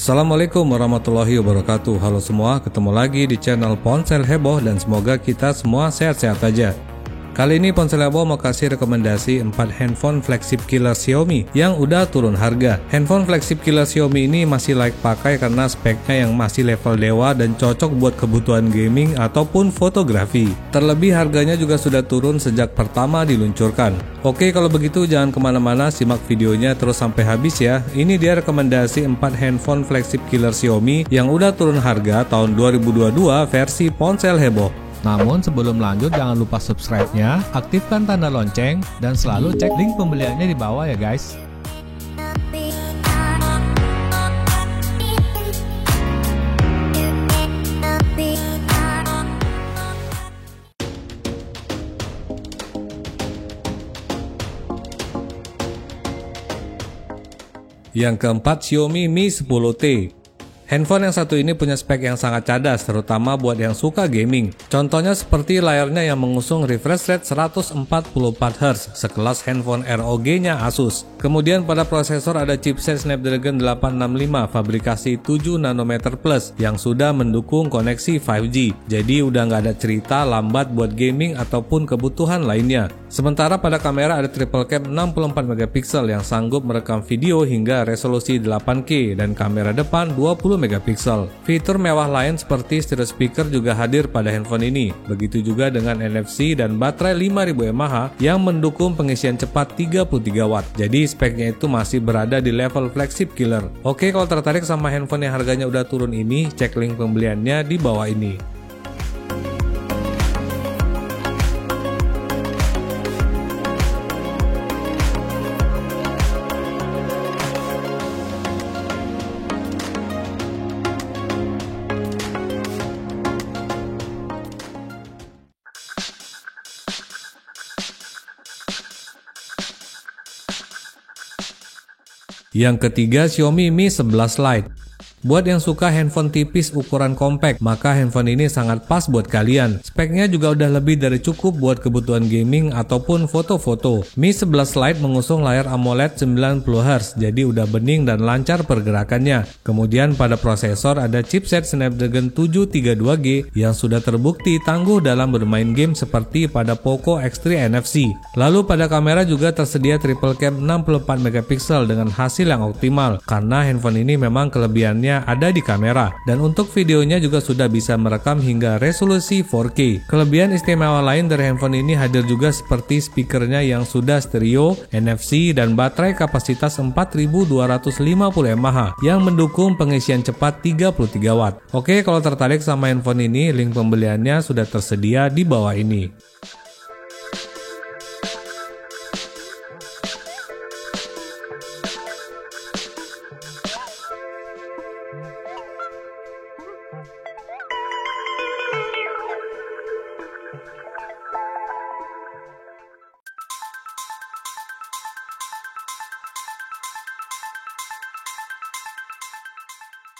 Assalamualaikum warahmatullahi wabarakatuh. Halo semua, ketemu lagi di channel Ponsel Heboh dan semoga kita semua sehat-sehat aja. Kali ini Ponsel Heboh mau kasih rekomendasi 4 handphone flagship killer Xiaomi yang udah turun harga. Handphone flagship killer Xiaomi ini masih layak pakai karena speknya yang masih level dewa dan cocok buat kebutuhan gaming ataupun fotografi. Terlebih harganya juga sudah turun sejak pertama diluncurkan. Oke, kalau begitu jangan kemana-mana, simak videonya terus sampai habis ya. Ini dia rekomendasi 4 handphone flagship killer Xiaomi yang udah turun harga tahun 2022 versi Ponsel Heboh. Namun sebelum lanjut jangan lupa subscribe-nya, aktifkan tanda lonceng, dan selalu cek link pembeliannya di bawah ya guys. Yang keempat, Xiaomi Mi 10T. Handphone yang satu ini punya spek yang sangat cadas, terutama buat yang suka gaming. Contohnya seperti layarnya yang mengusung refresh rate 144Hz, sekelas handphone ROG-nya Asus. Kemudian pada prosesor ada chipset Snapdragon 865 fabrikasi 7 nanometer plus yang sudah mendukung koneksi 5G. Jadi udah nggak ada cerita lambat buat gaming ataupun kebutuhan lainnya. Sementara pada kamera ada triple cam 64 megapiksel yang sanggup merekam video hingga resolusi 8K dan kamera depan 20 megapiksel. Fitur mewah lain seperti stereo speaker juga hadir pada handphone ini. Begitu juga dengan NFC dan baterai 5000 mAh yang mendukung pengisian cepat 33 watt. Jadi speknya itu masih berada di level flagship killer. Oke, kalau tertarik sama handphone yang harganya udah turun ini, cek link pembeliannya di bawah ini. Yang ketiga, Xiaomi Mi 11 Lite. Buat yang suka handphone tipis ukuran compact, maka handphone ini sangat pas buat kalian. Speknya juga udah lebih dari cukup buat kebutuhan gaming ataupun foto-foto. Mi 11 Lite mengusung layar AMOLED 90Hz, jadi udah bening dan lancar pergerakannya. Kemudian pada prosesor ada chipset Snapdragon 732G yang sudah terbukti tangguh dalam bermain game seperti pada Poco X3 NFC. Lalu pada kamera juga tersedia triple cam 64 megapiksel dengan hasil yang optimal, karena handphone ini memang kelebihannya ada di kamera, dan untuk videonya juga sudah bisa merekam hingga resolusi 4K. Kelebihan istimewa lain dari handphone ini hadir juga seperti speakernya yang sudah stereo, NFC, dan baterai kapasitas 4250 mAh yang mendukung pengisian cepat 33 watt. Oke, kalau tertarik sama handphone ini, link pembeliannya sudah tersedia di bawah ini.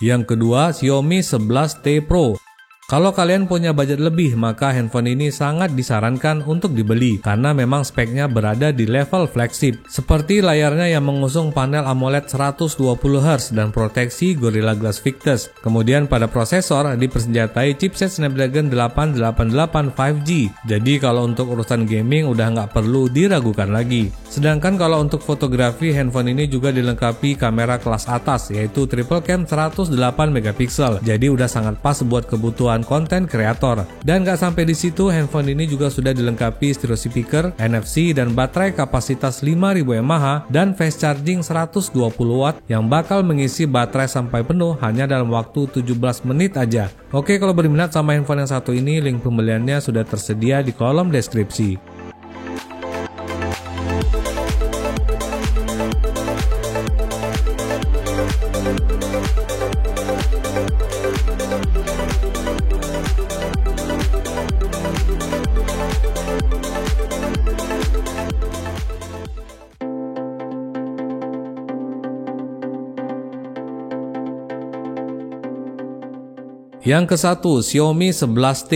Yang kedua, Xiaomi 11T Pro. Kalau kalian punya budget lebih, maka handphone ini sangat disarankan untuk dibeli karena memang speknya berada di level flagship. Seperti layarnya yang mengusung panel AMOLED 120Hz dan proteksi Gorilla Glass Victus. Kemudian pada prosesor dipersenjatai chipset Snapdragon 888 5G. Jadi kalau untuk urusan gaming udah nggak perlu diragukan lagi. Sedangkan kalau untuk fotografi, handphone ini juga dilengkapi kamera kelas atas yaitu triple cam 108 megapiksel. Jadi udah sangat pas buat kebutuhan konten kreator. Dan gak sampai di situ, handphone ini juga sudah dilengkapi stereo speaker, NFC, dan baterai kapasitas 5000 mAh dan fast charging 120 watt yang bakal mengisi baterai sampai penuh hanya dalam waktu 17 menit aja. Oke, kalau berminat sama handphone yang satu ini, link pembeliannya sudah tersedia di kolom deskripsi. Yang ke-1, Xiaomi 11T.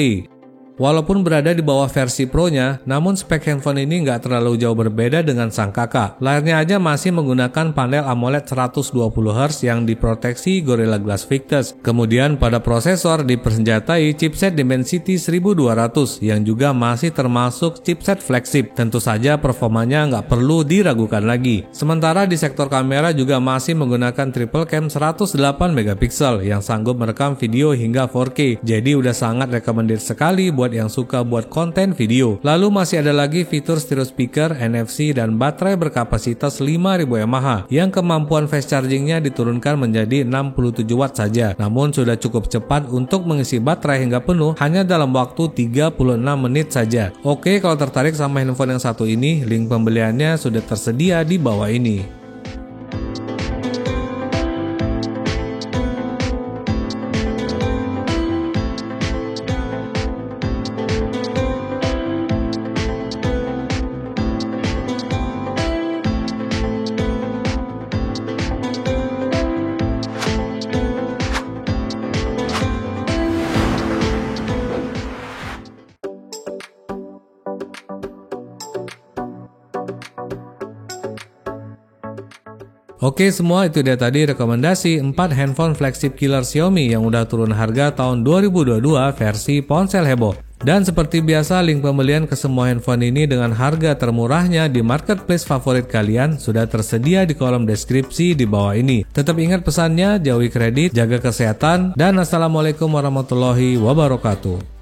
Walaupun berada di bawah versi Pro-nya, namun spek handphone ini nggak terlalu jauh berbeda dengan sang kakak. Layarnya aja masih menggunakan panel AMOLED 120Hz yang diproteksi Gorilla Glass Victus. Kemudian pada prosesor dipersenjatai chipset Dimensity 1200 yang juga masih termasuk chipset flagship. Tentu saja performanya nggak perlu diragukan lagi. Sementara di sektor kamera juga masih menggunakan triple cam 108 megapiksel yang sanggup merekam video hingga 4K. Jadi udah sangat recommended sekali buat yang suka buat konten video. Lalu masih ada lagi fitur stereo speaker, NFC, dan baterai berkapasitas 5000 mAh yang kemampuan fast chargingnya diturunkan menjadi 67 watt saja. Namun sudah cukup cepat untuk mengisi baterai hingga penuh hanya dalam waktu 36 menit saja. Oke, kalau tertarik sama handphone yang satu ini, link pembeliannya sudah tersedia di bawah ini. Oke semua, itu dia tadi rekomendasi 4 handphone flagship killer Xiaomi yang udah turun harga tahun 2022 versi ponsel heboh. Dan seperti biasa, link pembelian ke semua handphone ini dengan harga termurahnya di marketplace favorit kalian sudah tersedia di kolom deskripsi di bawah ini. Tetap ingat pesannya, jauhi kredit, jaga kesehatan, dan assalamualaikum warahmatullahi wabarakatuh.